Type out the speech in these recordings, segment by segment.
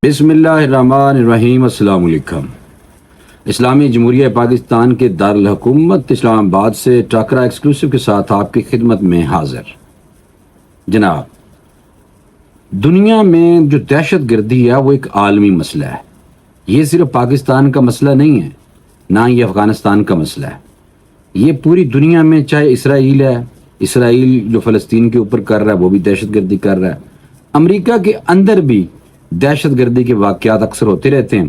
بسم اللہ الرحمن الرحیم۔ السلام علیکم۔ اسلامی جمہوریہ پاکستان کے دارالحکومت اسلام آباد سے ٹاکرا ایکسکلوسیو کے ساتھ آپ کی خدمت میں حاضر۔ جناب، دنیا میں جو دہشت گردی ہے وہ ایک عالمی مسئلہ ہے۔ یہ صرف پاکستان کا مسئلہ نہیں ہے، نہ یہ افغانستان کا مسئلہ ہے۔ یہ پوری دنیا میں، چاہے اسرائیل ہے، اسرائیل جو فلسطین کے اوپر کر رہا ہے وہ بھی دہشت گردی کر رہا ہے۔ امریکہ کے اندر بھی دہشت گردی کے واقعات اکثر ہوتے رہتے ہیں،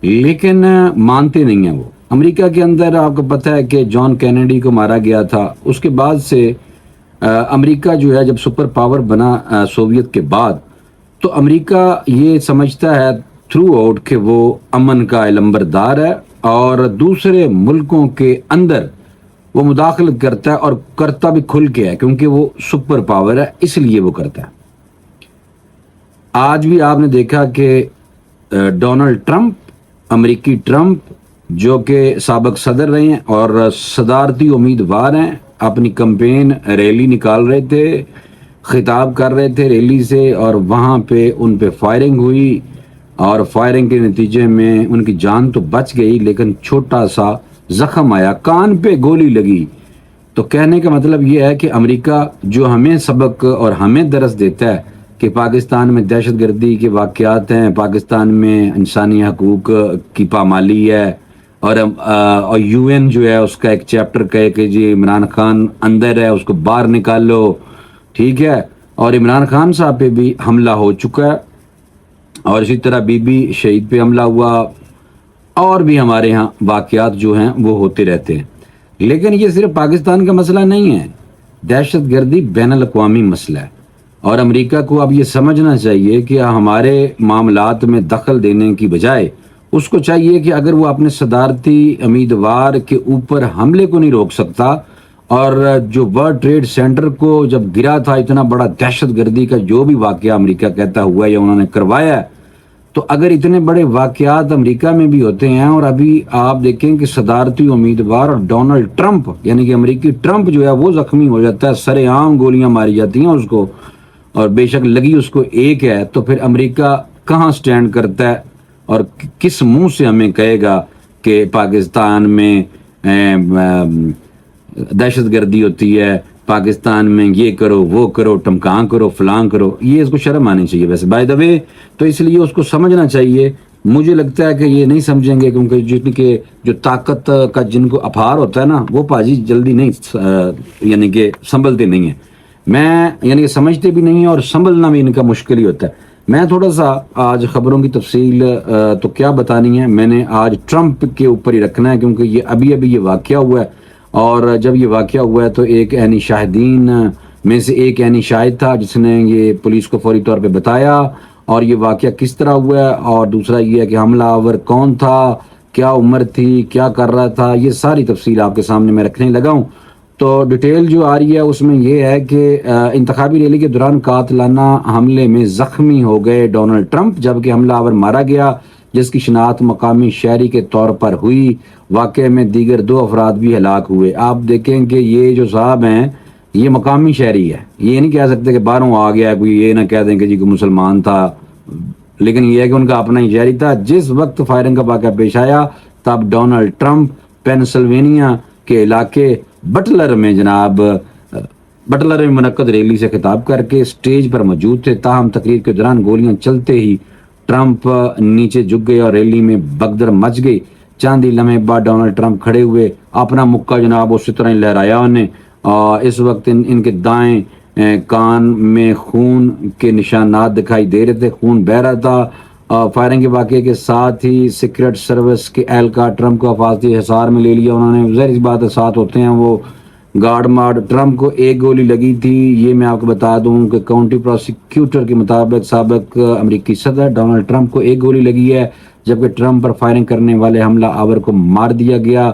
لیکن مانتے نہیں ہیں وہ۔ امریکہ کے اندر آپ کو پتہ ہے کہ جان کینیڈی کو مارا گیا تھا۔ اس کے بعد سے امریکہ جو ہے جب سپر پاور بنا سوویت کے بعد، تو امریکہ یہ سمجھتا ہے تھرو آؤٹ کہ وہ امن کا علمبردار ہے اور دوسرے ملکوں کے اندر وہ مداخلت کرتا ہے، اور کرتا بھی کھل کے ہے کیونکہ وہ سپر پاور ہے، اس لیے وہ کرتا ہے۔ آج بھی آپ نے دیکھا کہ ڈونلڈ ٹرمپ، امریکی ٹرمپ جو کہ سابق صدر رہے ہیں اور صدارتی امیدوار ہیں، اپنی کمپین ریلی نکال رہے تھے، خطاب کر رہے تھے ریلی سے، اور وہاں پہ ان پہ فائرنگ ہوئی، اور فائرنگ کے نتیجے میں ان کی جان تو بچ گئی لیکن چھوٹا سا زخم آیا، کان پہ گولی لگی۔ تو کہنے کا مطلب یہ ہے کہ امریکہ جو ہمیں سبق اور ہمیں درس دیتا ہے کہ پاکستان میں دہشت گردی کے واقعات ہیں، پاکستان میں انسانی حقوق کی پامالی ہے، اور یو این جو ہے اس کا ایک چیپٹر کہے کہ جی عمران خان اندر ہے، اس کو باہر نکالو، ٹھیک ہے، اور عمران خان صاحب پہ بھی حملہ ہو چکا ہے، اور اسی طرح بی بی شہید پہ حملہ ہوا، اور بھی ہمارے ہاں واقعات جو ہیں وہ ہوتے رہتے ہیں۔ لیکن یہ صرف پاکستان کا مسئلہ نہیں ہے، دہشت گردی بین الاقوامی مسئلہ ہے، اور امریکہ کو اب یہ سمجھنا چاہیے کہ ہمارے معاملات میں دخل دینے کی بجائے اس کو چاہیے کہ اگر وہ اپنے صدارتی امیدوار کے اوپر حملے کو نہیں روک سکتا، اور جو ورلڈ ٹریڈ سینٹر کو جب گرا تھا، اتنا بڑا دہشت گردی کا جو بھی واقعہ امریکہ کہتا ہوا یا انہوں نے کروایا ہے، تو اگر اتنے بڑے واقعات امریکہ میں بھی ہوتے ہیں، اور ابھی آپ دیکھیں کہ صدارتی امیدوار اور ڈونلڈ ٹرمپ یعنی کہ امریکی ٹرمپ جو ہے وہ زخمی ہو جاتا ہے، سرے عام گولیاں ماری جاتی ہیں اس کو، اور بے شک لگی اس کو ایک ہے، تو پھر امریکہ کہاں سٹینڈ کرتا ہے اور کس منہ سے ہمیں کہے گا کہ پاکستان میں دہشت گردی ہوتی ہے، پاکستان میں یہ کرو وہ کرو، ٹمکاں کرو، فلاں کرو۔ یہ اس کو شرم آنی چاہیے ویسے بائی دا وے، تو اس لیے اس کو سمجھنا چاہیے۔ مجھے لگتا ہے کہ یہ نہیں سمجھیں گے، کیونکہ جن کے جو طاقت کا جن کو اپھار ہوتا ہے نا، وہ پاجی جلدی نہیں یعنی کہ سنبھلتے نہیں ہیں، یعنی کہ سمجھتے بھی نہیں ہیں، اور سنبھلنا بھی ان کا مشکل ہی ہوتا ہے۔ میں تھوڑا سا آج خبروں کی تفصیل تو کیا بتانی ہے، میں نے آج ٹرمپ کے اوپر ہی رکھنا ہے، کیونکہ یہ ابھی یہ واقعہ ہوا ہے، اور جب یہ واقعہ ہوا ہے تو ایک عینی شاہدین میں سے ایک عینی شاہد تھا جس نے یہ پولیس کو فوری طور پہ بتایا، اور یہ واقعہ کس طرح ہوا ہے، اور دوسرا یہ ہے کہ حملہ آور کون تھا، کیا عمر تھی، کیا کر رہا تھا، یہ ساری تفصیل آپ کے سامنے میں رکھنے لگا ہوں۔ تو ڈیٹیل جو آ رہی ہے اس میں یہ ہے کہ انتخابی ریلی کے دوران قاتلانہ حملے میں زخمی ہو گئے ڈونلڈ ٹرمپ، جبکہ حملہ آور مارا گیا جس کی شناخت مقامی شہری کے طور پر ہوئی۔ واقعے میں دیگر 2 افراد بھی ہلاک ہوئے۔ آپ دیکھیں کہ یہ جو صاحب ہیں یہ مقامی شہری ہے، یہ نہیں کہہ سکتے کہ باہروں آ گیا کوئی، یہ نہ کہہ دیں کہ جی کوئی مسلمان تھا، لیکن یہ ہے کہ ان کا اپنا ہی شہری تھا۔ جس وقت فائرنگ کا واقعہ پیش آیا تب ڈونلڈ ٹرمپ پینسلوینیا کے علاقے بٹلر میں بٹلر میں منعقد ریلی سے خطاب کر کے اسٹیج پر موجود تھے، تاہم تقریر کے دوران گولیاں چلتے ہی ٹرمپ نیچے جھک گئے اور ریلی میں بھگدڑ مچ گئی۔ چند ہی لمحے بعد ڈونلڈ ٹرمپ کھڑے ہوئے، اپنا مکہ اسی طرح ہی لہرایا انہیں، اور اس وقت ان کے دائیں کان میں خون کے نشانات دکھائی دے رہے تھے، خون بہہ رہا تھا۔ فائرنگ کے واقعے کے ساتھ ہی سیکرٹ سروس کے اہلکار ٹرمپ کو حفاظتی حصار میں لے لیا، انہوں نے ظاہر سی بات ساتھ ہوتے ہیں وہ گارڈ مارڈ۔ ٹرمپ کو ایک گولی لگی تھی، یہ میں آپ کو بتا دوں کہ کاؤنٹی پروسیکیوٹر کے مطابق سابق امریکی صدر ڈونلڈ ٹرمپ کو ایک گولی لگی ہے، جبکہ ٹرمپ پر فائرنگ کرنے والے حملہ آور کو مار دیا گیا۔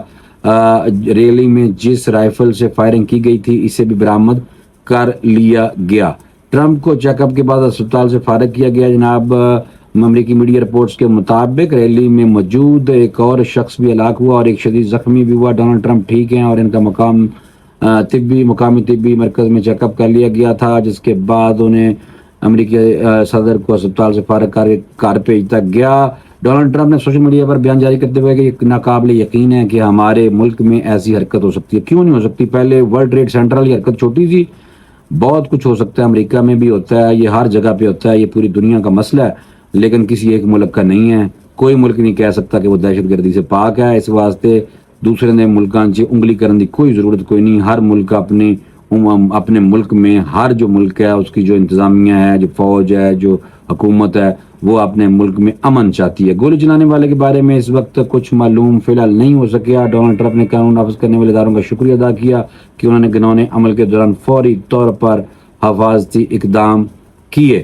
ریلی میں جس رائفل سے فائرنگ کی گئی تھی اسے بھی برآمد کر لیا گیا۔ ٹرمپ کو چیک اپ کے بعد اسپتال سے فارغ کیا گیا۔ جناب، امریکی میڈیا رپورٹس کے مطابق ریلی میں موجود ایک اور شخص بھی ہلاک ہوا اور ایک شدید زخمی بھی ہوا۔ ڈونلڈ ٹرمپ ٹھیک ہیں اور ان کا مقامی طبی مرکز میں چیک اپ کر لیا گیا تھا، جس کے بعد انہیں امریکی صدر کو اسپتال سے فارغ کر کے گھر بھیجتا گیا۔ ڈونلڈ ٹرمپ نے سوشل میڈیا پر بیان جاری کرتے ہوئے کہ یہ ناقابل یقین ہے کہ ہمارے ملک میں ایسی حرکت ہو سکتی ہے۔ کیوں نہیں ہو سکتی؟ پہلے ورلڈ ٹریڈ سینٹر والی حرکت چھوٹی تھی، بہت کچھ ہو سکتا ہے، امریکہ میں بھی ہوتا ہے، یہ ہر جگہ پہ ہوتا ہے، یہ پوری دنیا کا مسئلہ ہے، لیکن کسی ایک ملک کا نہیں ہے۔ کوئی ملک نہیں کہہ سکتا کہ وہ دہشت گردی سے پاک ہے، اس واسطے دوسرے نے ملکاں سے انگلی کرنے کی کوئی ضرورت کوئی نہیں۔ ہر ملک اپنے ملک میں، ہر جو ملک ہے اس کی جو انتظامیہ ہے، جو فوج ہے، جو حکومت ہے، وہ اپنے ملک میں امن چاہتی ہے۔ گولی چلانے والے کے بارے میں اس وقت کچھ معلوم فی الحال نہیں ہو سکیا۔ ڈونلڈ ٹرمپ نے قانون نافذ کرنے والے اداروں کا شکریہ ادا کیا کہ انہوں نے گنونے عمل کے دوران فوری طور پر حفاظتی اقدام کیے۔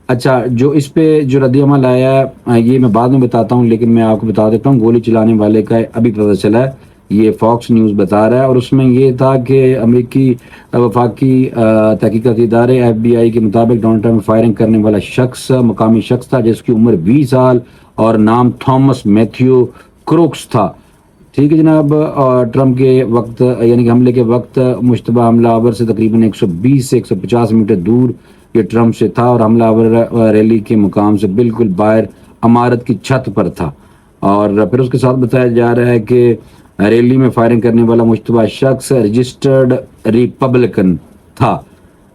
اچھا، جو اس پہ جو رد عمل آیا ہے یہ میں بعد میں بتاتا ہوں، لیکن میں آپ کو بتا دیتا ہوں گولی چلانے والے کا ابھی پتہ چلا ہے، یہ فاکس نیوز بتا رہا ہے، اور اس میں یہ تھا کہ امریکی وفاقی تحقیقاتی ادارے FBI کے مطابق ڈونلڈ ٹرمپ فائرنگ کرنے والا شخص مقامی شخص تھا جس کی عمر 20 سال اور نام تھامس میتھیو کروکس تھا۔ ٹھیک ہے جناب، ٹرمپ کے وقت یعنی کہ حملے کے وقت مشتبہ حملہ آور سے تقریباً 120 سے 150 میٹر دور یہ ٹرمپ سے تھا، اور حملہ آور ریلی کے مقام سے بالکل باہر عمارت کی چھت پر تھا۔ اور پھر اس کے ساتھ بتایا جا رہا ہے کہ ریلی میں فائرنگ کرنے والا مشتبہ شخص رجسٹرڈ ریپبلکن تھا۔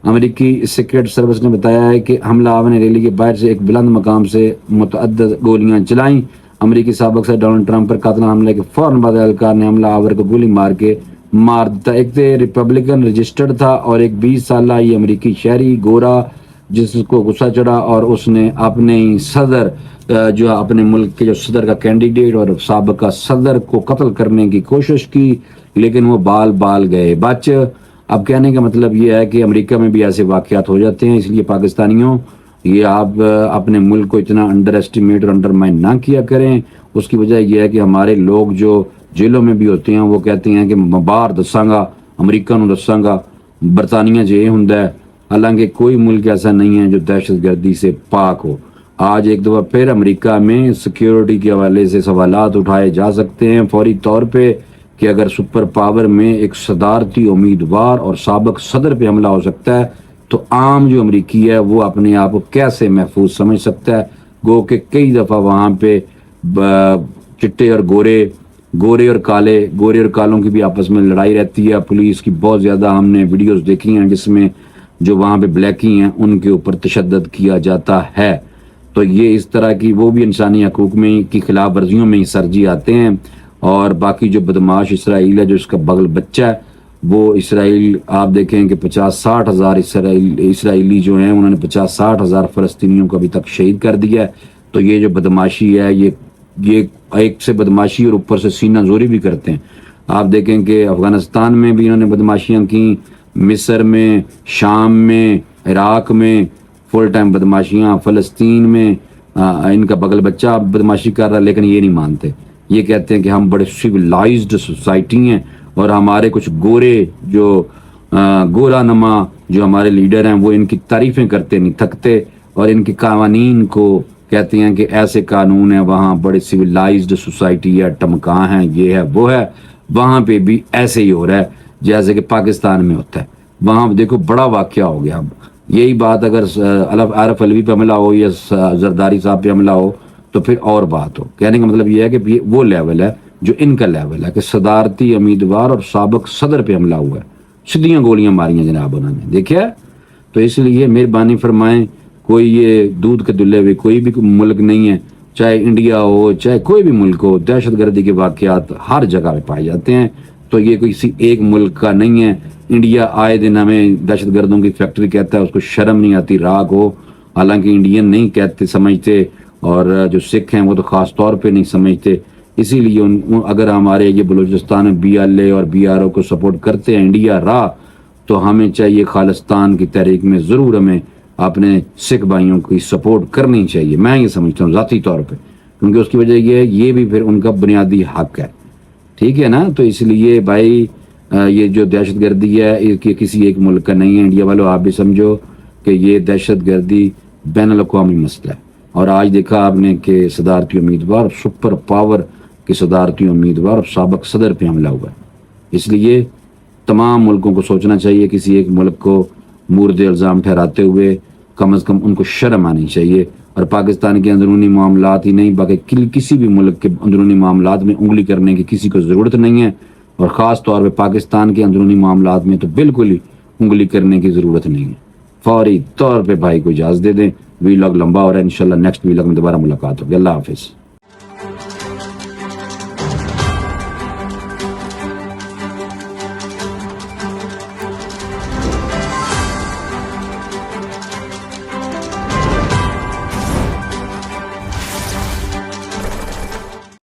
امریکی سیکرٹ سروس نے بتایا ہے کہ حملہ آور نے ریلی کے باہر سے ایک بلند مقام سے متعدد گولیاں چلائیں۔ امریکی سابق صدر ڈونلڈ ٹرمپ پر قاتلانہ حملے کے فوراً بعد اہلکار نے حملہ آور کو گولی مار دیتا۔ ایک تو ریپبلکن رجسٹرڈ تھا اور ایک 20 سالہ یہ امریکی شہری گورا جس کو غصہ چڑھا اور اس نے اپنے صدر جو اپنے ملک کے جو صدر کا کینڈیڈیٹ اور سابقہ صدر کو قتل کرنے کی کوشش کی، لیکن وہ بال گئے بچ۔ اب کہنے کا مطلب یہ ہے کہ امریکہ میں بھی ایسے واقعات ہو جاتے ہیں، اس لیے پاکستانیوں یہ آپ اپنے ملک کو اتنا انڈر ایسٹیمیٹ اور انڈرمائن نہ کیا کریں۔ اس کی وجہ یہ ہے کہ ہمارے لوگ جو جیلوں میں بھی ہوتے ہیں وہ کہتے ہیں کہ باہر دساں گا، امریکہ نو دساں گا، برطانیہ یہ ہوندا ہے، حالانکہ کوئی ملک ایسا نہیں ہے جو دہشت گردی سے پاک ہو۔ آج ایک دفعہ پھر امریکہ میں سیکیورٹی کے حوالے سے سوالات اٹھائے جا سکتے ہیں فوری طور پہ کہ اگر سپر پاور میں ایک صدارتی امیدوار اور سابق صدر پہ حملہ ہو سکتا ہے تو عام جو امریکی ہے وہ اپنے آپ کو کیسے محفوظ سمجھ سکتا ہے؟ گو کہ کئی دفعہ وہاں پہ چٹے اور گورے اور کالوں کی بھی آپس میں لڑائی رہتی ہے۔ پولیس کی بہت زیادہ ہم نے ویڈیوز دیکھی ہیں جس میں جو وہاں پہ بلیکی ہیں ان کے اوپر تشدد کیا جاتا ہے۔ تو یہ اس طرح کی وہ بھی انسانی حقوق میں کی خلاف ورزیوں میں ہی سرجی آتے ہیں۔ اور باقی جو بدماش اسرائیل ہے جو اس کا بغل بچہ ہے، وہ اسرائیل آپ دیکھیں کہ 50-60 ہزار اسرائیلی جو ہیں انہوں نے 50-60 ہزار فلسطینیوں کو ابھی تک شہید کر دیا ہے۔ تو یہ جو بدماشی ہے یہ ایک سے بدماشی اور اوپر سے سینہ زوری بھی کرتے ہیں۔ آپ دیکھیں کہ افغانستان میں بھی انہوں نے بدماشیاں کی، مصر میں، شام میں، عراق میں فل ٹائم بدماشیاں، فلسطین میں ان کا بغل بچہ بدماشی کر رہا ہے، لیکن یہ نہیں مانتے۔ یہ کہتے ہیں کہ ہم بڑے سویلائزڈ سوسائٹی ہیں اور ہمارے کچھ گورا نما جو ہمارے لیڈر ہیں وہ ان کی تعریفیں کرتے نہیں تھکتے، اور ان کے قوانین کو کہتے ہیں کہ ایسے قانون ہیں، وہاں بڑے سویلائزڈ سوسائٹی ہے، ٹمکاں ہیں، یہ ہے وہ ہے۔ وہاں پہ بھی ایسے ہی ہو رہا ہے جیسے کہ پاکستان میں ہوتا ہے۔ وہاں دیکھو بڑا واقعہ ہو گیا۔ اب یہی بات اگر عارف علوی پہ حملہ ہو یا زرداری صاحب پہ حملہ ہو تو پھر اور بات ہو۔ کہنے کا مطلب یہ ہے کہ یہ وہ لیول ہے جو ان کا لیول ہے کہ صدارتی امیدوار اور سابق صدر پہ حملہ ہوا ہے، سیدھیاں گولیاں ماری ہیں جناب انہوں نے، دیکھا ہے؟ تو اس لیے مہربانی فرمائیں، کوئی یہ دودھ کے دلے ہوئے کوئی بھی ملک نہیں ہے، چاہے انڈیا ہو چاہے کوئی بھی ملک ہو، دہشت گردی کے واقعات ہر جگہ پہ پائے جاتے ہیں۔ تو یہ کسی ایک ملک کا نہیں ہے۔ انڈیا آئے دن ہمیں دہشت گردوں کی فیکٹری کہتا ہے، اس کو شرم نہیں آتی راگ ہو، حالانکہ انڈین نہیں کہتے سمجھتے، اور جو سکھ ہیں وہ تو خاص طور پہ نہیں سمجھتے۔ اسی لیے اگر ہمارے یہ بلوچستان میں BLA اور BRO کو سپورٹ کرتے ہیں انڈیا تو ہمیں چاہیے خالصتان کی تحریک میں ضرور ہمیں اپنے سکھ بھائیوں کی سپورٹ کرنی چاہیے، میں یہ سمجھتا ہوں ذاتی طور پہ، کیونکہ اس کی وجہ یہ ہے یہ بھی پھر ان کا بنیادی حق ہے، ٹھیک ہے نا؟ تو اس لیے بھائی یہ جو دہشت گردی ہے یہ کسی ایک ملک کا نہیں ہے۔ انڈیا والوں آپ بھی سمجھو کہ یہ دہشت گردی بین الاقوامی مسئلہ ہے، اور آج دیکھا آپ نے کہ صدارتی امیدوار سپر پاور کے صدارتی امیدوار اور سابق صدر پہ حملہ ہوا ہے۔ اس لیے تمام ملکوں کو سوچنا چاہیے کسی ایک ملک کو مورد الزام ٹھہراتے ہوئے کم از کم ان کو شرم آنی چاہیے، اور پاکستان کے اندرونی معاملات ہی نہیں بلکہ کسی بھی ملک کے اندرونی معاملات میں انگلی کرنے کی کسی کو ضرورت نہیں ہے، اور خاص طور پہ پاکستان کے اندرونی معاملات میں تو بالکل ہی انگلی کرنے کی ضرورت نہیں ہے۔ فوری طور پہ بھائی کو اجازت دے دیں، ویلاگ لمبا ہو رہا ہے، انشاءاللہ نیکسٹ ویلاگ میں دوبارہ ملاقات ہوگی۔ اللہ حافظ۔